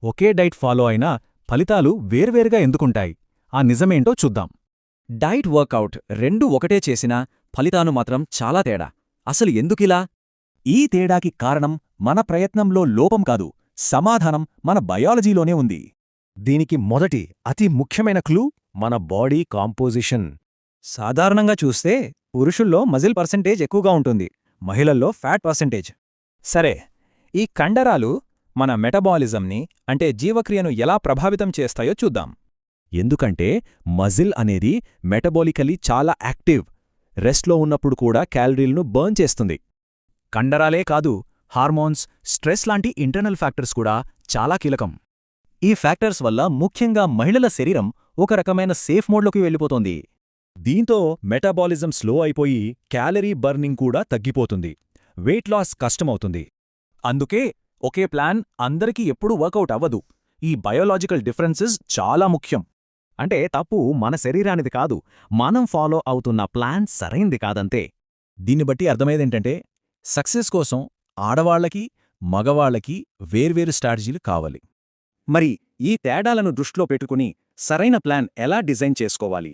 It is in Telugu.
ఒకే డైట్ ఫాలో అయినా ఫలితాలు వేర్వేరుగా ఎందుకుంటాయి? ఆ నిజమేంటో చూద్దాం. డైట్ వర్కౌట్ రెండూ ఒకటే చేసినా ఫలితాలు మాత్రం చాలా తేడా. అసలు ఎందుకిలా? ఈ తేడాకి కారణం మన ప్రయత్నంలో లోపం కాదు, సమాధానం మన బయాలజీలోనే ఉంది. దీనికి మొదటి అతి ముఖ్యమైన క్లూ మన బాడీ కాంపోజిషన్. సాధారణంగా చూస్తే పురుషుల్లో మజిల్ పర్సెంటేజ్ ఎక్కువగా ఉంటుంది, మహిళల్లో ఫ్యాట్ పర్సెంటేజ్. సరే, ఈ కండరాలు మన మెటబాలిజంని అంటే జీవక్రియను ఎలా ప్రభావితం చేస్తాయో చూద్దాం. ఎందుకంటే మజిల్ అనేది మెటబాలికలీ చాలా యాక్టివ్. రెస్ట్లో ఉన్నప్పుడు కూడా క్యాలరీలను బర్న్ చేస్తుంది. కండరాలే కాదు, హార్మోన్స్, స్ట్రెస్ లాంటి ఇంటర్నల్ ఫ్యాక్టర్స్ కూడా చాలా కీలకం. ఈ ఫ్యాక్టర్స్ వల్ల ముఖ్యంగా మహిళల శరీరం ఒక రకమైన సేఫ్ మోడ్లోకి వెళ్ళిపోతోంది. దీంతో మెటబాలిజం స్లో అయిపోయి క్యాలరీ బర్నింగ్ కూడా తగ్గిపోతుంది. వెయిట్ లాస్ కష్టమవుతుంది. అందుకే ఒకే ప్లాన్ అందరికీ ఎప్పుడూ వర్కౌట్ అవ్వదు. ఈ బయోలాజికల్ డిఫరెన్సెస్ చాలా ముఖ్యం. అంటే తప్పు మన శరీరానిది కాదు, మనం ఫాలో అవుతున్న ప్లాన్ సరైంది కాదంతే. దీన్ని బట్టి అర్థమయ్యేదేంటంటే సక్సెస్ కోసం ఆడవాళ్లకి, మగవాళ్లకి వేర్వేరు స్ట్రాటజీలు కావాలి. మరి ఈ తేడాలను దృష్టిలో పెట్టుకుని సరైన ప్లాన్ ఎలా డిజైన్ చేసుకోవాలి?